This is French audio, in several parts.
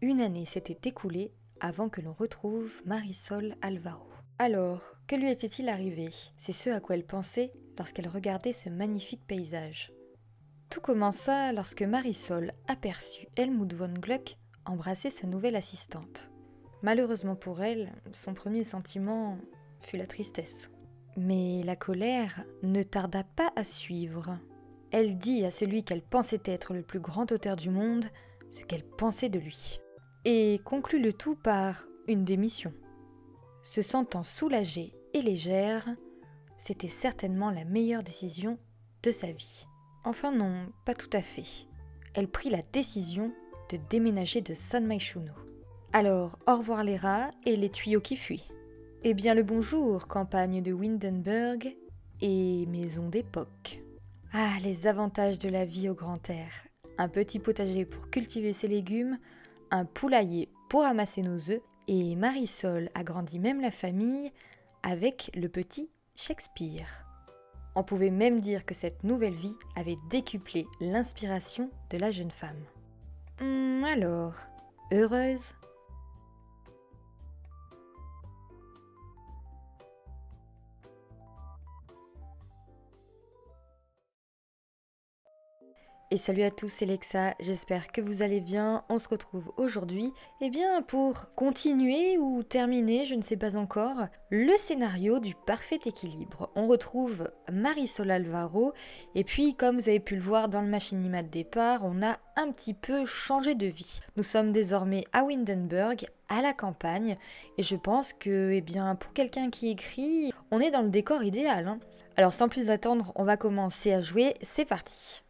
Une année s'était écoulée avant que l'on retrouve Marisol Alvaro. Alors, que lui était-il arrivé? C'est ce à quoi elle pensait lorsqu'elle regardait ce magnifique paysage. Tout commença lorsque Marisol aperçut Helmut von Gluck embrasser sa nouvelle assistante. Malheureusement pour elle, son premier sentiment fut la tristesse. Mais la colère ne tarda pas à suivre. Elle dit à celui qu'elle pensait être le plus grand auteur du monde ce qu'elle pensait de lui. Et conclut le tout par une démission. Se sentant soulagée et légère, c'était certainement la meilleure décision de sa vie. Enfin non, pas tout à fait. Elle prit la décision de déménager de San Myshuno. Alors, au revoir les rats et les tuyaux qui fuient. Eh bien le bonjour, campagne de Windenburg et maison d'époque. Ah, les avantages de la vie au grand air. Un petit potager pour cultiver ses légumes, un poulailler pour amasser nos œufs, et Marisol agrandit même la famille avec le petit Shakespeare. On pouvait même dire que cette nouvelle vie avait décuplé l'inspiration de la jeune femme. Alors, heureuse ? Et salut à tous, c'est Lexa, j'espère que vous allez bien. On se retrouve aujourd'hui pour continuer ou terminer, je ne sais pas encore, le scénario du parfait équilibre. On retrouve Marisol Alvaro et puis comme vous avez pu le voir dans le machinima de départ, on a un petit peu changé de vie. Nous sommes désormais à Windenburg, à la campagne, et je pense que pour quelqu'un qui écrit, on est dans le décor idéal, hein. Alors sans plus attendre, on va commencer à jouer, c'est parti.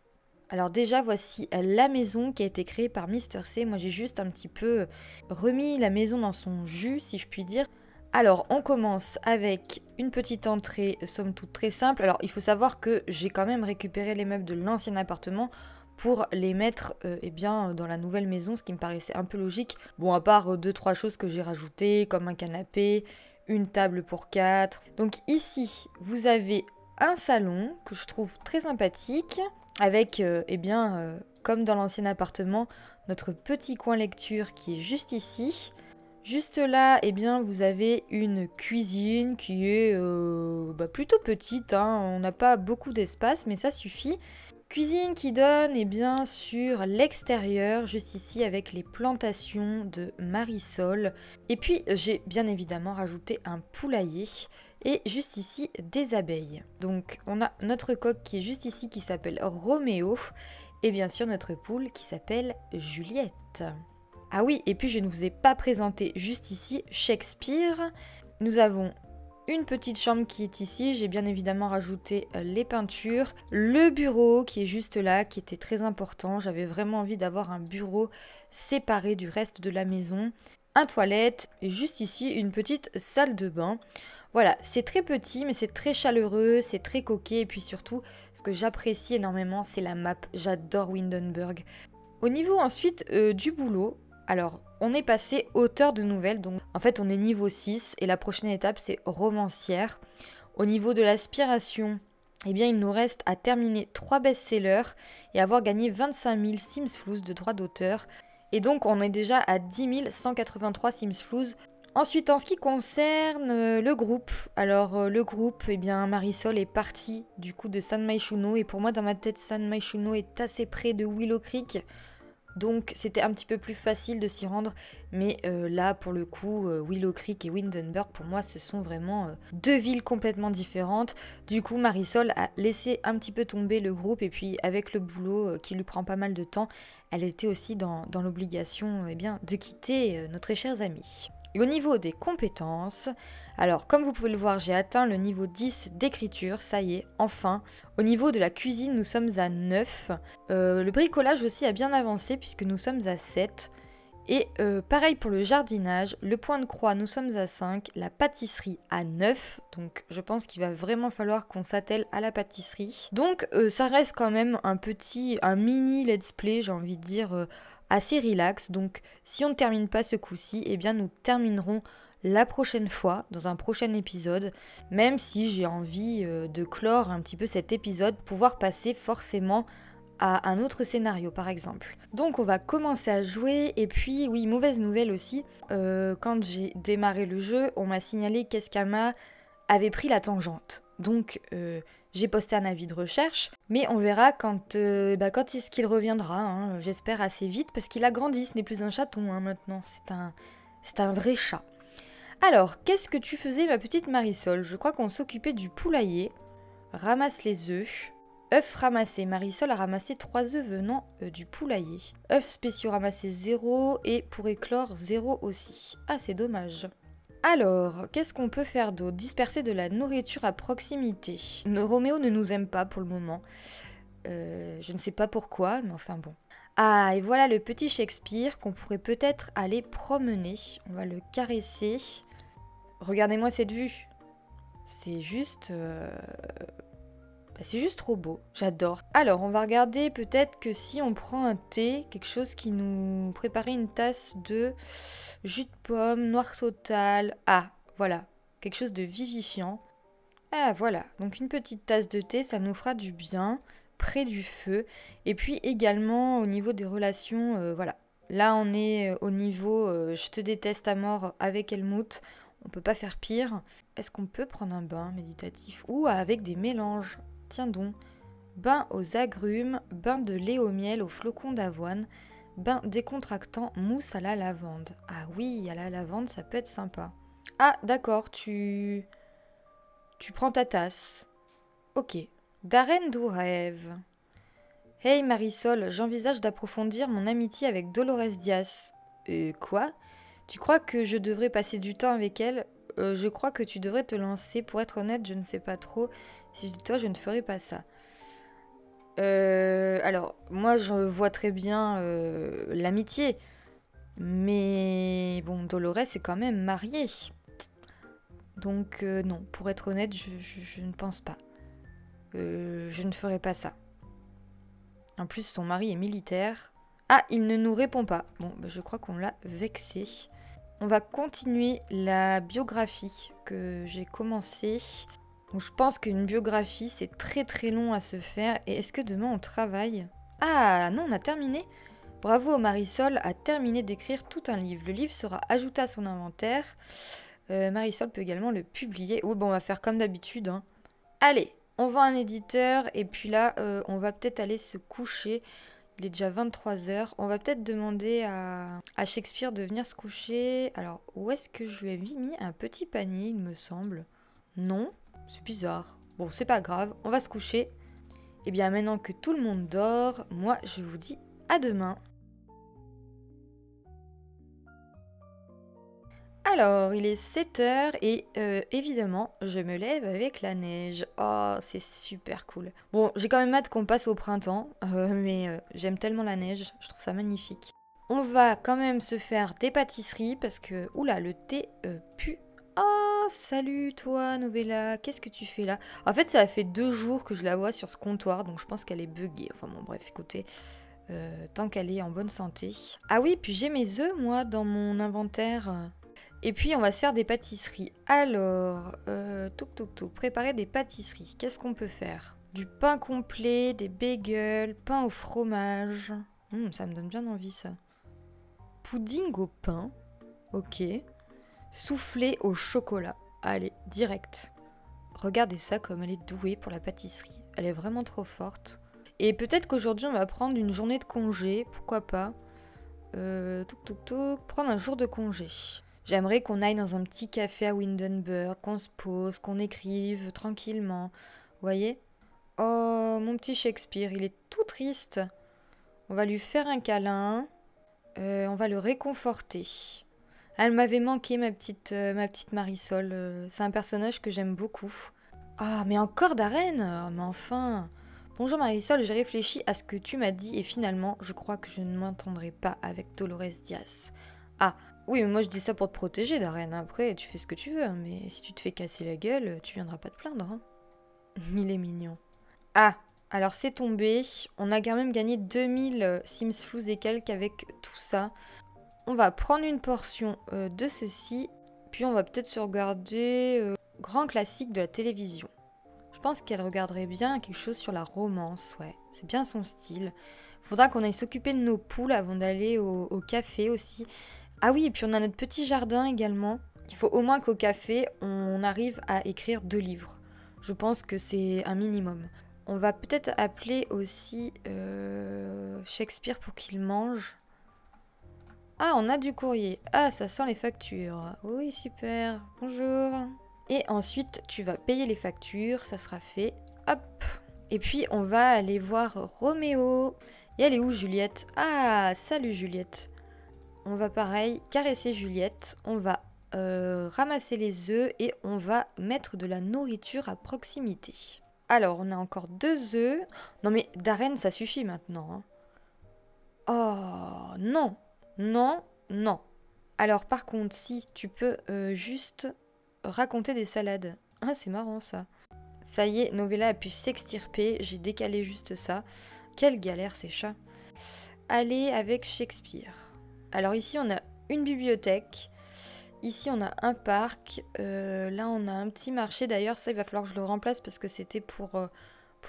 Alors déjà, voici la maison qui a été créée par Mister C. Moi, j'ai juste un petit peu remis la maison dans son jus, si je puis dire. Alors, on commence avec une petite entrée, somme toute très simple. Alors, il faut savoir que j'ai quand même récupéré les meubles de l'ancien appartement pour les mettre dans la nouvelle maison, ce qui me paraissait un peu logique. Bon, à part 2-3 choses que j'ai rajoutées, comme un canapé, une table pour 4. Donc ici, vous avez un salon que je trouve très sympathique, avec, comme dans l'ancien appartement, notre petit coin lecture qui est juste ici. Juste là, vous avez une cuisine qui est plutôt petite, hein. On n'a pas beaucoup d'espace, mais ça suffit. Cuisine qui donne sur l'extérieur, juste ici, avec les plantations de Marisol. Et puis, j'ai bien évidemment rajouté un poulailler. Et juste ici, des abeilles. Donc, on a notre coq qui est juste ici, qui s'appelle Roméo. Et bien sûr, notre poule qui s'appelle Juliette. Ah oui, et puis je ne vous ai pas présenté juste ici Shakespeare. Nous avons une petite chambre qui est ici. J'ai bien évidemment rajouté les peintures. Le bureau qui est juste là, qui était très important. J'avais vraiment envie d'avoir un bureau séparé du reste de la maison. Un toilette. Et juste ici, une petite salle de bain. Voilà, c'est très petit, mais c'est très chaleureux, c'est très coquet, et puis surtout, ce que j'apprécie énormément, c'est la map. J'adore Windenburg. Au niveau ensuite du boulot, alors, on est passé auteur de nouvelles, donc en fait, on est niveau 6, et la prochaine étape, c'est romancière. Au niveau de l'aspiration, il nous reste à terminer 3 best-sellers et avoir gagné 25 000 Simsflouz de droits d'auteur. Et donc, on est déjà à 10 183 Simsflouz. Ensuite, en ce qui concerne le groupe, alors le groupe, Marisol est partie du coup de San Myshuno, et pour moi dans ma tête San Myshuno est assez près de Willow Creek, donc c'était un petit peu plus facile de s'y rendre, mais là pour le coup Willow Creek et Windenburg pour moi ce sont vraiment 2 villes complètement différentes. Du coup Marisol a laissé un petit peu tomber le groupe, et puis avec le boulot qui lui prend pas mal de temps, elle était aussi dans l'obligation de quitter nos très chers amis. Et au niveau des compétences, alors comme vous pouvez le voir, j'ai atteint le niveau 10 d'écriture, ça y est, enfin. Au niveau de la cuisine, nous sommes à 9. Le bricolage aussi a bien avancé puisque nous sommes à 7. Et pareil pour le jardinage, le point de croix, nous sommes à 5. La pâtisserie à 9. Donc je pense qu'il va vraiment falloir qu'on s'attelle à la pâtisserie. Donc ça reste quand même un mini let's play, j'ai envie de dire, assez relax. Donc si on ne termine pas ce coup-ci, nous terminerons la prochaine fois, dans un prochain épisode, même si j'ai envie de clore un petit peu cet épisode, pouvoir passer forcément à un autre scénario par exemple. Donc on va commencer à jouer et puis oui, mauvaise nouvelle aussi, quand j'ai démarré le jeu, on m'a signalé qu'Eskama avait pris la tangente. Donc j'ai posté un avis de recherche, mais on verra quand est-ce qu'il reviendra, hein, j'espère assez vite parce qu'il a grandi, ce n'est plus un chaton hein, maintenant, c'est un vrai chat. Alors, qu'est-ce que tu faisais ma petite Marisol? Je crois qu'on s'occupait du poulailler. Ramasse les œufs. œufs ramassés. Marisol a ramassé 3 œufs venant du poulailler. œufs spéciaux ramassés 0 et pour éclore 0 aussi. Ah, c'est dommage. Alors, qu'est-ce qu'on peut faire d'autre? Disperser de la nourriture à proximité. Roméo ne nous aime pas pour le moment. Je ne sais pas pourquoi, mais enfin bon. Ah, et voilà le petit Shakespeare qu'on pourrait peut-être aller promener. On va le caresser. Regardez-moi cette vue. C'est juste... c'est juste trop beau, j'adore. Alors, on va regarder peut-être que si on prend un thé, quelque chose qui nous préparait une tasse de jus de pomme, noir total. Ah, voilà, quelque chose de vivifiant. Ah, voilà, donc une petite tasse de thé, ça nous fera du bien, près du feu. Et puis également au niveau des relations, voilà. Là, on est au niveau je te déteste à mort avec Helmut. On peut pas faire pire. Est-ce qu'on peut prendre un bain méditatif ou avec des mélanges? Tiens donc, bain aux agrumes, bain de lait au miel, aux flocons d'avoine, bain décontractant, mousse à la lavande. Ah oui, à la lavande, ça peut être sympa. Ah, d'accord, tu prends ta tasse. Ok. Darren Dourève. Hey Marisol, j'envisage d'approfondir mon amitié avec Dolores Diaz. Quoi? Tu crois que je devrais passer du temps avec elle? Je crois que tu devrais te lancer. Pour être honnête, je ne sais pas trop. Si je dis toi, je ne ferai pas ça. Alors, moi, je vois très bien l'amitié. Mais bon, Dolores est quand même mariée. Donc non, pour être honnête, je ne pense pas. Je ne ferai pas ça. En plus, son mari est militaire. Ah, il ne nous répond pas. Bon, je crois qu'on l'a vexé. On va continuer la biographie que j'ai commencée. Donc, je pense qu'une biographie, c'est très très long à se faire. Et est-ce que demain on travaille? Ah non, on a terminé. Bravo, Marisol a terminé d'écrire tout un livre. Le livre sera ajouté à son inventaire. Marisol peut également le publier. Oui, bon, on va faire comme d'habitude. Hein. Allez, on va à un éditeur. Et puis là, on va peut-être aller se coucher. Il est déjà 23h. On va peut-être demander à Shakespeare de venir se coucher. Alors, où est-ce que je lui ai mis un petit panier, il me semble? Non, c'est bizarre. Bon, c'est pas grave, on va se coucher. Et bien, maintenant que tout le monde dort, moi, je vous dis à demain. Alors, il est 7h et évidemment, je me lève avec la neige. Oh, c'est super cool. Bon, j'ai quand même hâte qu'on passe au printemps, mais j'aime tellement la neige, je trouve ça magnifique. On va quand même se faire des pâtisseries parce que, oula, le thé pue. Oh, salut toi, Novella, qu'est-ce que tu fais là? En fait, ça fait 2 jours que je la vois sur ce comptoir, donc je pense qu'elle est buggée. Enfin bon, bref, écoutez, tant qu'elle est en bonne santé. Ah oui, puis j'ai mes œufs, moi, dans mon inventaire. Et puis on va se faire des pâtisseries. Alors, préparer des pâtisseries. Qu'est-ce qu'on peut faire? Du pain complet, des bagels, pain au fromage. Ça me donne bien envie ça. Pudding au pain. Ok. Soufflé au chocolat. Allez, direct. Regardez ça comme elle est douée pour la pâtisserie. Elle est vraiment trop forte. Et peut-être qu'aujourd'hui on va prendre une journée de congé. Pourquoi pas? Prendre un jour de congé. J'aimerais qu'on aille dans un petit café à Windenburg, qu'on se pose, qu'on écrive tranquillement. Vous voyez? Oh, mon petit Shakespeare, il est tout triste. On va lui faire un câlin. On va le réconforter. Elle m'avait manqué, ma petite Marisol. C'est un personnage que j'aime beaucoup. Ah, mais encore Darren? Oh, mais enfin... Bonjour Marisol, j'ai réfléchi à ce que tu m'as dit et finalement, je crois que je ne m'entendrai pas avec Dolores Diaz. Ah, oui, mais moi je dis ça pour te protéger, Darren. Après, tu fais ce que tu veux, hein, mais si tu te fais casser la gueule, tu viendras pas te plaindre. Hein. Il est mignon. Ah, alors c'est tombé. On a quand même gagné 2000 Sims Fous et quelques avec tout ça. On va prendre une portion de ceci, puis on va peut-être se regarder grand classique de la télévision. Je pense qu'elle regarderait bien quelque chose sur la romance, ouais. C'est bien son style. Faudra qu'on aille s'occuper de nos poules avant d'aller au café aussi. Ah oui, et puis on a notre petit jardin également. Il faut au moins qu'au café, on arrive à écrire 2 livres. Je pense que c'est un minimum. On va peut-être appeler aussi Shakespeare pour qu'il mange. Ah, on a du courrier. Ah, ça sent les factures. Oui, super. Bonjour. Et ensuite, tu vas payer les factures. Ça sera fait. Hop. Et puis, on va aller voir Roméo. Et elle est où, Juliette? Ah, salut, Juliette. On va pareil caresser Juliette. On va ramasser les œufs et on va mettre de la nourriture à proximité. Alors, on a encore 2 œufs. Non, mais Darren, ça suffit maintenant. Hein. Oh, non. Non, non. Alors par contre, si tu peux juste raconter des salades. Ah, c'est marrant ça. Ça y est, Novella a pu s'extirper. J'ai décalé juste ça. Quelle galère ces chats. Allez avec Shakespeare. Alors ici, on a une bibliothèque. Ici, on a un parc. Là, on a un petit marché. D'ailleurs, ça, il va falloir que je le remplace parce que c'était pour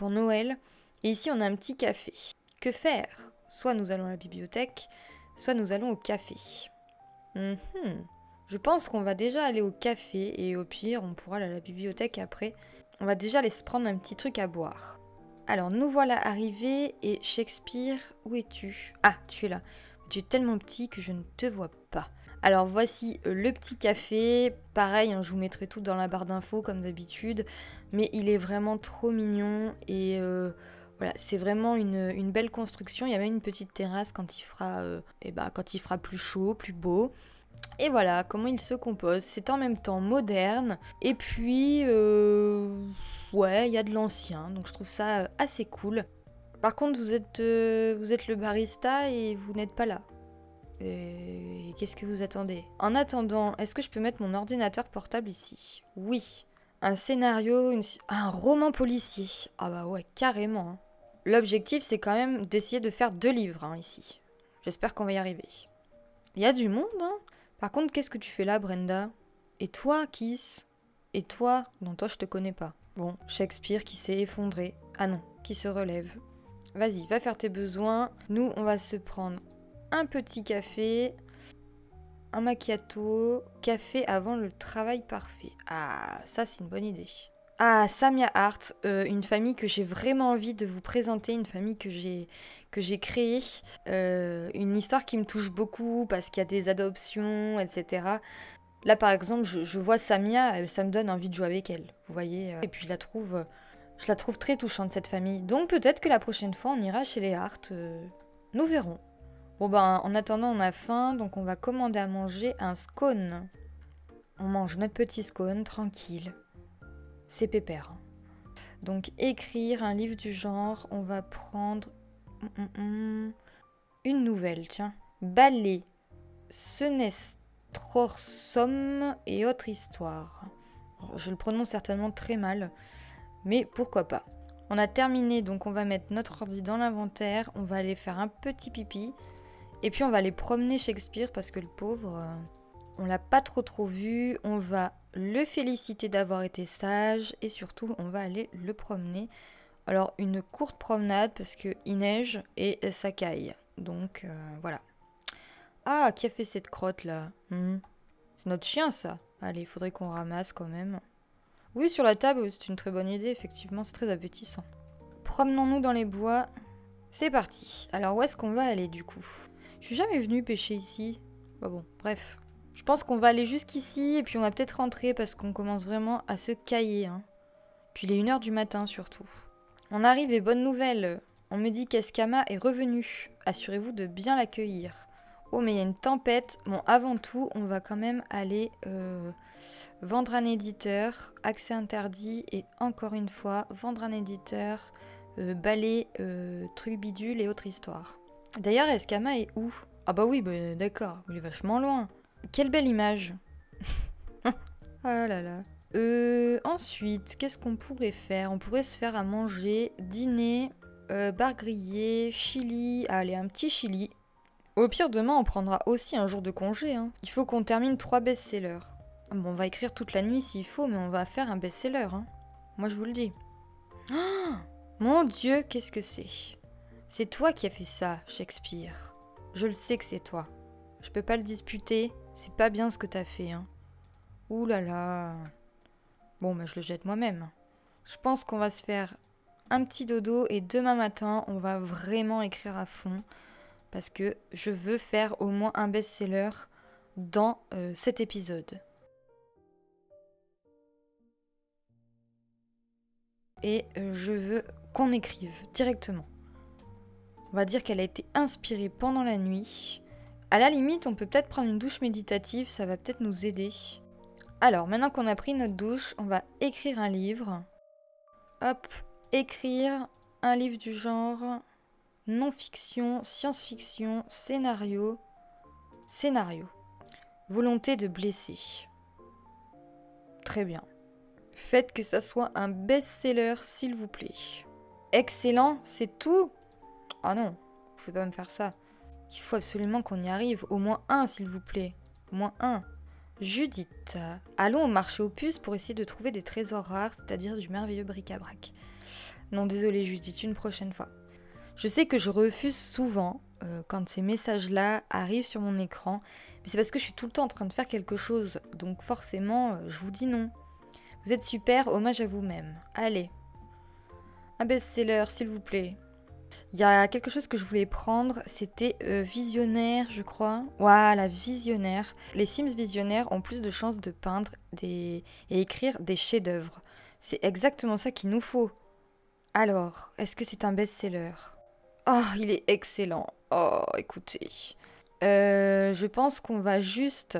Noël. Et ici, on a un petit café. Que faire? Soit nous allons à la bibliothèque, soit nous allons au café. Je pense qu'on va déjà aller au café et au pire, on pourra aller à la bibliothèque après. On va déjà aller se prendre un petit truc à boire. Alors, nous voilà arrivés et Shakespeare, où es-tu? Ah, tu es là. Tu es tellement petit que je ne te vois pas. Alors, voici le petit café. Pareil, hein, je vous mettrai tout dans la barre d'infos comme d'habitude. Mais il est vraiment trop mignon et... Voilà, c'est vraiment une belle construction. Il y a même une petite terrasse quand il fera plus chaud, plus beau. Et voilà comment il se compose. C'est en même temps moderne. Et puis, ouais, il y a de l'ancien. Donc je trouve ça assez cool. Par contre, vous êtes le barista et vous n'êtes pas là. Et qu'est-ce que vous attendez? En attendant, est-ce que je peux mettre mon ordinateur portable ici? Oui. Un scénario, un roman policier. Ah bah ouais, carrément. Hein. L'objectif, c'est quand même d'essayer de faire 2 livres hein, ici. J'espère qu'on va y arriver. Il y a du monde, hein. Par contre, qu'est-ce que tu fais là, Brenda? Et toi, Kiss? Et toi? Non, toi, je te connais pas. Bon, Shakespeare qui s'est effondré. Ah non, qui se relève. Vas-y, va faire tes besoins. Nous, on va se prendre un petit café, un macchiato, café avant le travail parfait. Ah, ça, c'est une bonne idée. Ah, Samia Art, une famille que j'ai vraiment envie de vous présenter, une famille que j'ai créée, une histoire qui me touche beaucoup parce qu'il y a des adoptions, etc. Là, par exemple, je vois Samia, ça me donne envie de jouer avec elle, vous voyez. Et puis je la trouve très touchante, cette famille. Donc peut-être que la prochaine fois, on ira chez les Art, nous verrons. Bon ben, en attendant, on a faim, donc on va commander à manger un scone. On mange notre petit scone, tranquille. C'est pépère. Donc écrire un livre du genre, on va prendre une nouvelle, tiens. Ballet, Senestrorsum et autres histoires. Je le prononce certainement très mal, mais pourquoi pas. On a terminé, donc on va mettre notre ordi dans l'inventaire, on va aller faire un petit pipi, et puis on va aller promener Shakespeare parce que le pauvre... on l'a pas trop vu, on va le féliciter d'avoir été sage et surtout on va aller le promener. Alors une courte promenade parce qu'il neige et ça caille. Donc voilà. Ah, qui a fait cette crotte là? C'est notre chien ça. Allez, il faudrait qu'on ramasse quand même. Oui, sur la table, c'est une très bonne idée, effectivement, c'est très appétissant. Promenons-nous dans les bois. C'est parti. Alors où est-ce qu'on va aller du coup? Je suis jamais venue pêcher ici. Bah bon, bref. Je pense qu'on va aller jusqu'ici et puis on va peut-être rentrer parce qu'on commence vraiment à se cailler. Hein. Puis il est 1h du matin surtout. On arrive et bonne nouvelle. On me dit qu'Eskama est revenu. Assurez-vous de bien l'accueillir. Oh mais il y a une tempête. Bon avant tout on va quand même aller vendre un éditeur. Accès interdit et encore une fois vendre un éditeur. Balai, truc bidule et autre histoire. D'ailleurs Eskama est où? Ah bah oui bah, d'accord. Il est vachement loin. Quelle belle image. Ah là là. Ensuite, qu'est-ce qu'on pourrait faire? On pourrait se faire à manger, dîner, bar grillé, chili. Allez, un petit chili. Au pire, demain, on prendra aussi un jour de congé. Hein. Il faut qu'on termine 3 best-sellers. Bon, on va écrire toute la nuit s'il faut, mais on va faire un best-seller. Hein. Moi, je vous le dis. Oh, mon Dieu, qu'est-ce que c'est? C'est toi qui as fait ça, Shakespeare. Je le sais que c'est toi. Je peux pas le disputer, c'est pas bien ce que t'as fait, hein. Ouh là là. Bon, bah je le jette moi-même. Je pense qu'on va se faire un petit dodo et demain matin, on va vraiment écrire à fond parce que je veux faire au moins un best-seller dans cet épisode. Et je veux qu'on écrive directement. On va dire qu'elle a été inspirée pendant la nuit. À la limite, on peut peut-être prendre une douche méditative, ça va peut-être nous aider. Alors, maintenant qu'on a pris notre douche, on va écrire un livre. Hop, écrire un livre du genre non-fiction, science-fiction, scénario. Scénario. Volonté de blesser. Très bien. Faites que ça soit un best-seller, s'il vous plaît. Excellent, c'est tout? Ah non, vous pouvez pas me faire ça. Il faut absolument qu'on y arrive. Au moins un, s'il vous plaît. Au moins un. Judith, allons au marché aux puces pour essayer de trouver des trésors rares, c'est-à-dire du merveilleux bric-à-brac. Non, désolé Judith, une prochaine fois. Je sais que je refuse souvent quand ces messages-là arrivent sur mon écran, mais c'est parce que je suis tout le temps en train de faire quelque chose, donc forcément, je vous dis non. Vous êtes super, hommage à vous-même. Allez. Un best-seller, s'il vous plaît. Il y a quelque chose que je voulais prendre, c'était Visionnaire, je crois. Voilà, Visionnaire. Les Sims Visionnaires ont plus de chances de peindre et écrire des chefs-d'œuvre. C'est exactement ça qu'il nous faut. Alors, est-ce que c'est un best-seller? Oh, il est excellent. Oh, écoutez. Je pense qu'on va juste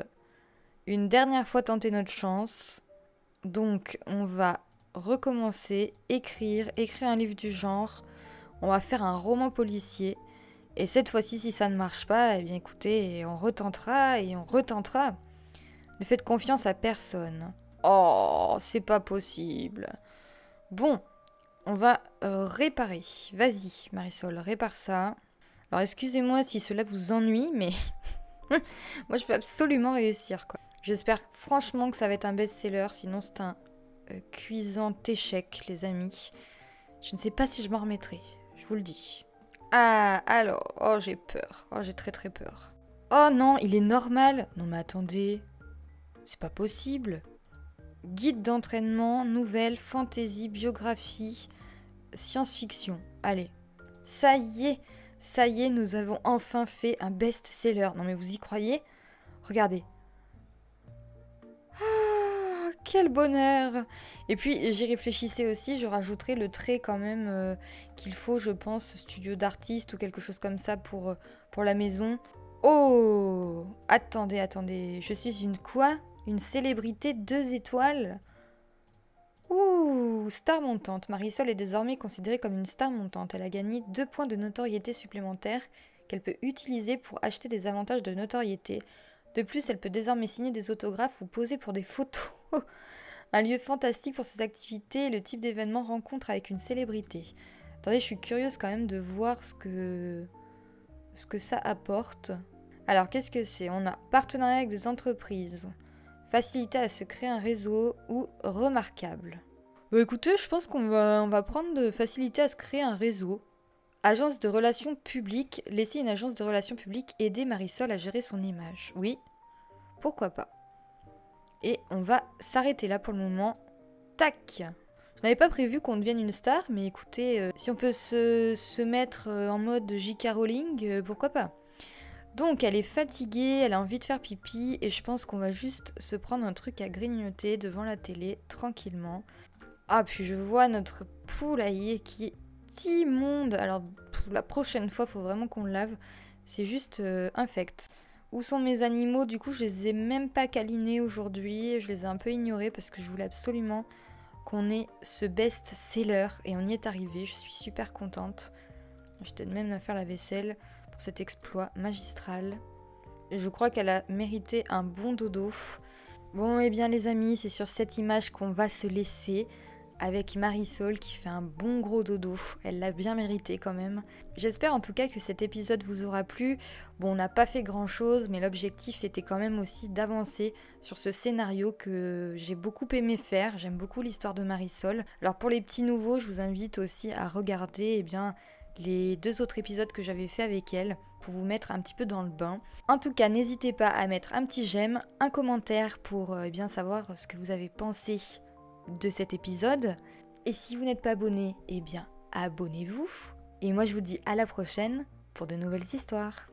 une dernière fois tenter notre chance. Donc, on va recommencer, écrire un livre du genre. On va faire un roman policier. Et cette fois-ci, si ça ne marche pas, eh bien écoutez, on retentera et on retentera. Ne faites confiance à personne. Oh, c'est pas possible. Bon, on va réparer. Vas-y, Marisol, répare ça. Alors excusez-moi si cela vous ennuie, mais moi je veux absolument réussir, quoi. J'espère franchement que ça va être un best-seller, sinon c'est un cuisant échec, les amis. Je ne sais pas si je m'en remettrai. Je vous le dis. Ah, alors. Oh, j'ai peur. Oh, j'ai très très peur. Oh non, il est normal. Non mais attendez. C'est pas possible. Guide d'entraînement, nouvelle, fantasy, biographie, science-fiction. Allez. Ça y est, nous avons enfin fait un best-seller. Non mais vous y croyez? Regardez. Quel bonheur! Et puis j'y réfléchissais aussi, je rajouterai le trait quand même qu'il faut, je pense, studio d'artiste ou quelque chose comme ça pour la maison. Oh! Attendez, je suis une quoi? Une célébrité 2 étoiles? Ouh! Star montante. Marisol est désormais considérée comme une star montante. Elle a gagné 2 points de notoriété supplémentaires qu'elle peut utiliser pour acheter des avantages de notoriété. De plus, elle peut désormais signer des autographes ou poser pour des photos. Un lieu fantastique pour ses activités et le type d'événement rencontre avec une célébrité. Attendez, je suis curieuse quand même de voir ce que ça apporte. Alors, qu'est-ce que c'est? On a partenariat avec des entreprises, facilité à se créer un réseau ou remarquable. Bah écoutez, je pense qu'on va prendre de facilité à se créer un réseau. Agence de relations publiques, laisser une agence de relations publiques aider Marisol à gérer son image. Oui, pourquoi pas. Et on va s'arrêter là pour le moment. Tac! Je n'avais pas prévu qu'on devienne une star, mais écoutez, si on peut se mettre en mode J.K. Rowling, pourquoi pas? Donc elle est fatiguée, elle a envie de faire pipi, et je pense qu'on va juste se prendre un truc à grignoter devant la télé, tranquillement. Ah, puis je vois notre poulailler qui est immonde. Alors, la prochaine fois, faut vraiment qu'on le lave. C'est juste infect. Où sont mes animaux? Du coup, je les ai même pas câlinés aujourd'hui. Je les ai un peu ignorés parce que je voulais absolument qu'on ait ce best-seller. Et on y est arrivé. Je suis super contente. Je t'aide même à faire la vaisselle pour cet exploit magistral. Et je crois qu'elle a mérité un bon dodo. Bon, eh bien les amis, c'est sur cette image qu'on va se laisser. avec Marisol qui fait un bon gros dodo. Elle l'a bien mérité quand même. J'espère en tout cas que cet épisode vous aura plu. Bon, on n'a pas fait grand chose, mais l'objectif était quand même aussi d'avancer sur ce scénario que j'ai beaucoup aimé faire. J'aime beaucoup l'histoire de Marisol. Alors pour les petits nouveaux, je vous invite aussi à regarder les 2 autres épisodes que j'avais fait avec elle pour vous mettre un petit peu dans le bain. En tout cas, n'hésitez pas à mettre un petit j'aime, un commentaire pour bien savoir ce que vous avez pensé de cet épisode. Et si vous n'êtes pas abonné, abonnez-vous. Et moi je vous dis à la prochaine pour de nouvelles histoires.